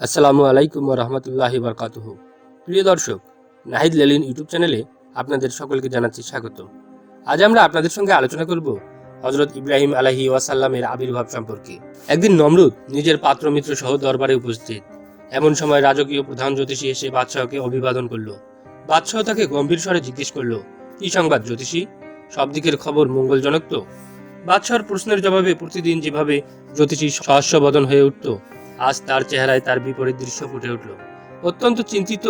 আসসালামু আলাইকুম রহমতুল্লাহি বরকাতুহু। প্রিয় দর্শক, নাহিদ লেলিন ইউটিউব চ্যানেলে আপনাদের সকলকে জানাচ্ছি স্বাগত। আজ আমরা আপনাদের সঙ্গে আলোচনা করব হজরত ইব্রাহিম আলাইহি ওয়াসাল্লামের আবির্ভাব সম্পর্কে। একদিন নমরুদ নিজের পাত্র মিত্র সহ দরবারে উপস্থিত। এমন সময় রাজকীয় প্রধান জ্যোতিষী এসে বাদশাহকে অভিবাদন করল। বাদশাহ তাকে গম্ভীর স্বরে জিজ্ঞেস করল, কি সংবাদ জ্যোতিষী? সব দিকের খবর মঙ্গলজনক তো? বাদশাহর প্রশ্নের জবাবে প্রতিদিন যেভাবে জ্যোতিষী সহাস্যবদন হয়ে উঠত, আজ তার চেহারায় তার বিপরীত দৃশ্য ফুটে উঠল। অত্যন্ত চিন্তিত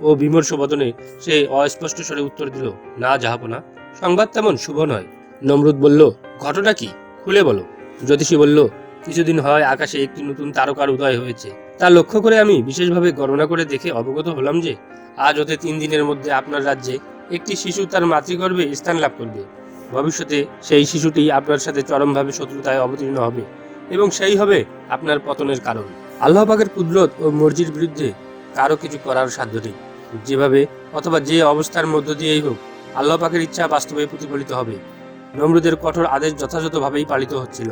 ও বিমর্ষ বদনে সে অস্পষ্ট স্বরে উত্তর দিল, না জাহাপনা, সংবাদ তেমন শুভ নয়। নমরুদ বলল, ঘটনা কি, খুলে বলো। জ্যোতিষী বলল, কিছুদিন হয় আকাশে একটি নতুন তারকার উদয় হয়েছে। তা লক্ষ্য করে আমি বিশেষভাবে গণনা করে দেখে অবগত হলাম যে আজ হতে 3 দিনের মধ্যে আপনার রাজ্যে একটি শিশু তার মাতৃগর্ভে স্থান লাভ করবে। ভবিষ্যতে সেই শিশুটি আপনার সাথে চরমভাবে শত্রুতায় অবতীর্ণ হবে এবং সেই হবে আপনার পতনের কারণ। আল্লাহ পাকের কুদরত ও মর্জির বিরুদ্ধে কারো কিছু করার সাধ্য নেই। যেভাবে অথবা যে অবস্থার মধ্য দিয়েই হোক, আল্লাহ পাকের ইচ্ছা বাস্তবে প্রতিফলিত হবে। নমরুদের কঠোর আদেশ যথাযথভাবেই পালিত হচ্ছিল।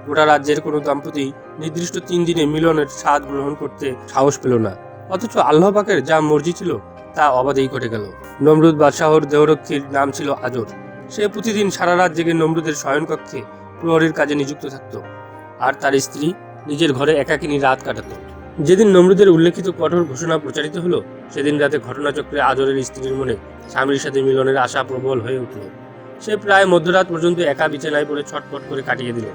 গোটা রাজ্যের কোনো দম্পতি নির্দিষ্ট 3 দিনে মিলনের স্বাদ গ্রহণ করতে সাহস পেল না, অথচ আল্লাহ পাকের যা মর্জি ছিল তা অবাধেই ঘটে গেল। নমরুদ বাদশাহর দেহরক্ষীর নাম ছিল আজর। সে প্রতিদিন সারা রাত জেগে নমরুদের শয়নকক্ষে প্রহরীর কাজে নিযুক্ত থাকত, আর তার স্ত্রী নিজের ঘরে একাকিনী রাত কাটাত। যেদিন নমরুদের উল্লেখিত কঠোর ঘোষণা প্রচারিত হলো, সেদিন রাতে ঘটনাচক্রে আজরের স্ত্রীর মনে স্বামীর সাথে মিলনের আশা প্রবল হয়ে উঠল। সে প্রায় মধ্যরাত পর্যন্ত একা বিছানায় পড়ে ছটফট করে কাটিয়ে দিল,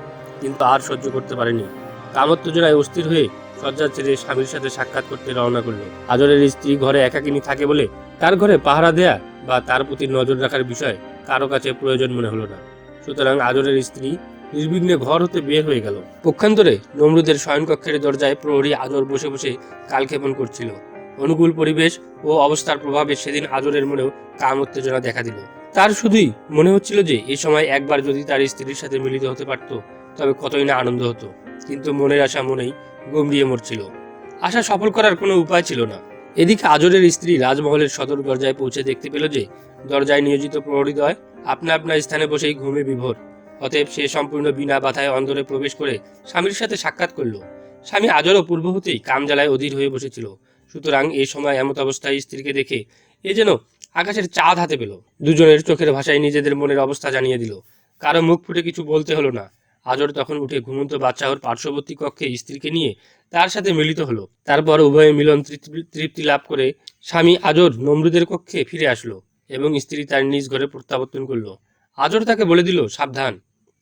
কিন্তু আর সহ্য করতে পারেনি। কামোত্তেজনায় অস্থির হয়ে শয্যা ছেড়ে স্বামীর সাথে সাক্ষাৎ করতে রওনা করল। আজরের স্ত্রী ঘরে একাকিনী থাকে বলে তার ঘরে পাহারা দেয়া বা তার প্রতি নজর রাখার বিষয় কারো কাছে প্রয়োজন মনে হলো না। সুতরাং আজরের স্ত্রী নির্বিঘ্নে ঘর হতে বের হয়ে গেল। পক্ষান্তরে নমরুদের শয়নকক্ষের দরজায় প্রহরী আজর বসে বসে কালক্ষেপণ করছিল। অনুকূল পরিবেশ ও অবস্থার প্রভাবে সেদিন আজরের মনেও কাম উত্তেজনা দেখা দিল। তার শুধুই মনে হচ্ছিল যে এই সময় একবার যদি তার স্ত্রীর সাথে মিলিত হতে পারত, তবে কতই না আনন্দ হতো। কিন্তু মনের আশা মনেই গমড়িয়ে মরছিল। আশা সফল করার কোনো উপায় ছিল না। এদিকে আজরের স্ত্রী রাজমহলের সদর দরজায় পৌঁছে দেখতে পেল যে দরজায় নিয়োজিত প্রহরীদ্বয় আপনা আপনার স্থানে বসেই ঘুমে বিভোর। অতএব সে সম্পূর্ণ বিনা বাধায় অন্দরে প্রবেশ করে স্বামীর সাথে সাক্ষাৎ করল। স্বামী আজরও পূর্ব হতেই কামজ্বালায় অধীর হয়ে বসেছিল। সুতরাং এই সময় এমত অবস্থায় স্ত্রীকে দেখে এ যেন আকাশের চাঁদ হাতে পেল। দুজনের চোখের ভাষায় নিজেদের মনের অবস্থা জানিয়ে দিল। কারো মুখ ফুটে কিছু বলতে হলো না। আজর তখন উঠে ঘুমন্ত বাদশাহর পার্শ্ববর্তী কক্ষে স্ত্রীকে নিয়ে তার সাথে মিলিত হলো। তারপর উভয়ে মিলন তৃপ্তি লাভ করে স্বামী আজর নমরুদের কক্ষে ফিরে আসলো এবং স্ত্রী তার নিজ ঘরে প্রত্যাবর্তন করলো। আজর তাকে বলে দিল, সাবধান,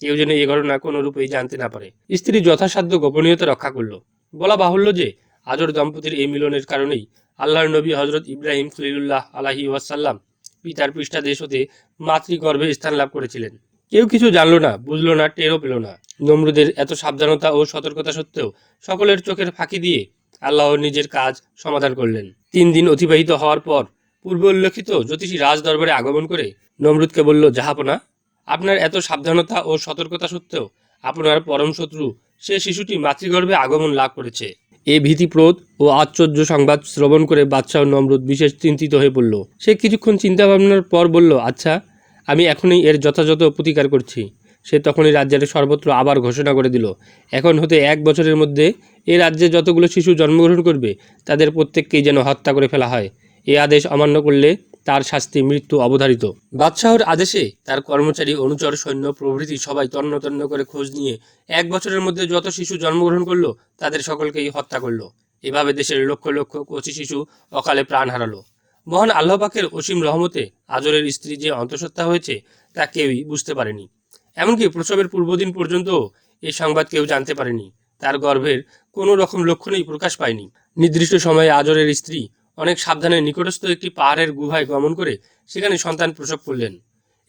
কেউ যেন এ ঘটনা কোনো রূপেই জানতে না পারে। স্ত্রী যথাসাধ্য গোপনীয়তা রক্ষা করলো। বলা বাহুল্য যে আজর দম্পতির এই মিলনের কারণেই আল্লাহর নবী হজরত ইব্রাহিম খলিলুল্লাহ আলাইহি ওয়াসাল্লাম পিতার পৃষ্ঠাদেশ হতে মাতৃগর্ভে স্থান লাভ করেছিলেন। কেউ কিছু জানলো না, বুঝলো না, টেরও পেল না। নমরুদের এত সাবধানতা ও সতর্কতা সত্ত্বেও সকলের চোখের ফাঁকি দিয়ে আল্লাহ নিজের কাজ সমাধান করলেন। 3 দিন অতিবাহিত হওয়ার পর পূর্ব উল্লেখিত জ্যোতিষী রাজ দরবারে আগমন করে নমরুদকে বলল, জাহাপনা, আপনার এত সাবধানতা ও সতর্কতা সত্ত্বেও আপনার পরম শত্রু সে শিশুটি মাতৃগর্ভে আগমন লাভ করেছে। এ ভীতিপ্রদ ও আশ্চর্য সংবাদ শ্রবণ করে বাদশাহ নমরুদ বিশেষ চিন্তিত হয়ে পড়ল। সে কিছুক্ষণ চিন্তা ভাবনার পর বলল, আচ্ছা, আমি এখনই এর যথাযথ প্রতিকার করছি। সে তখনই রাজ্যের সর্বত্র আবার ঘোষণা করে দিল, এখন হতে 1 বছরের মধ্যে এ রাজ্যে যতগুলো শিশু জন্মগ্রহণ করবে তাদের প্রত্যেককেই যেন হত্যা করে ফেলা হয়। এ আদেশ অমান্য করলে তার শাস্তি মৃত্যু অবধারিত। বাদশাহর আদেশে তার কর্মচারী, অনুচর, সৈন্য প্রভৃতি সবাই তন্ন তন্ন করে খোঁজ নিয়ে 1 বছরের মধ্যে যত শিশু জন্মগ্রহণ করলো তাদের সকলকেই হত্যা করলো। এভাবে দেশের লক্ষ লক্ষ কচি শিশু অকালে প্রাণ হারালো। মহান আল্লাহ পাকের অসীম রহমতে আজরের স্ত্রী যে অন্তঃসত্ত্বা হয়েছে তা কেউই বুঝতে পারেনি। এমনকি প্রসবের পূর্বদিন পর্যন্ত এই সংবাদ কেউ জানতে পারেনি। তার গর্ভের কোনো রকম লক্ষণই প্রকাশ পায়নি। নির্দিষ্ট সময়ে আজরের স্ত্রী অনেক সাবধানে নিকটস্থ একটি পাহাড়ের গুহায় গমন করে সেখানে সন্তান প্রসব করলেন।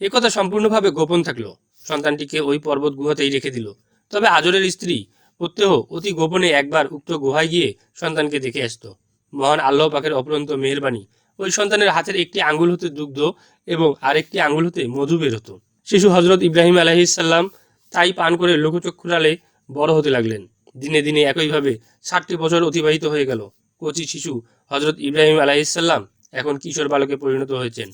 এ কথা সম্পূর্ণভাবে গোপন থাকলো। সন্তানটিকে ওই পর্বত গুহাতেই রেখে দিল। তবে আজরের স্ত্রী প্রত্যহ অতি গোপনে একবার উক্ত গুহায় গিয়ে সন্তানকে দেখে আসত। মহান আল্লাহ পাকের অপরন্ত মেহেরবানি, ওই সন্তানের হাতের একটি আঙ্গুল হতে দুগ্ধ এবং আরেকটি আঙ্গুল হতে মধু বের হতো। শিশু হজরত ইব্রাহিম আলাইহিসসালাম তাই পান করে লঘুচক্ষুরালে বড় হতে লাগলেন। দিনে দিনে একইভাবে 60টি বছর অতিবাহিত হয়ে গেল। কচি শিশু হজরত ইব্রাহিম আলাইহিসসালাম এখন কিশোর বালকে পরিণত হয়েছেন।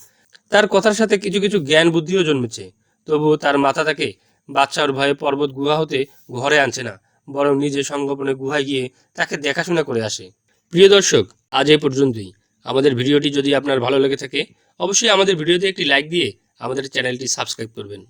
তার কথার সাথে কিছু কিছু জ্ঞান বুদ্ধিও জন্মেছে। তবুও তার মাথা তাকে বাদশাহর ভয়ে পর্বত গুহা হতে ঘরে আনছে না, বরং নিজে সংগোপনে গুহায় গিয়ে তাকে দেখাশোনা করে আসে। প্রিয় দর্শক, আজ এই পর্যন্তই। আমাদের ভিডিওটি যদি আপনার ভালো লেগে থাকে অবশ্যই আমাদের ভিডিওতে একটি লাইক দিয়ে আমাদের চ্যানেলটি সাবস্ক্রাইব করবেন।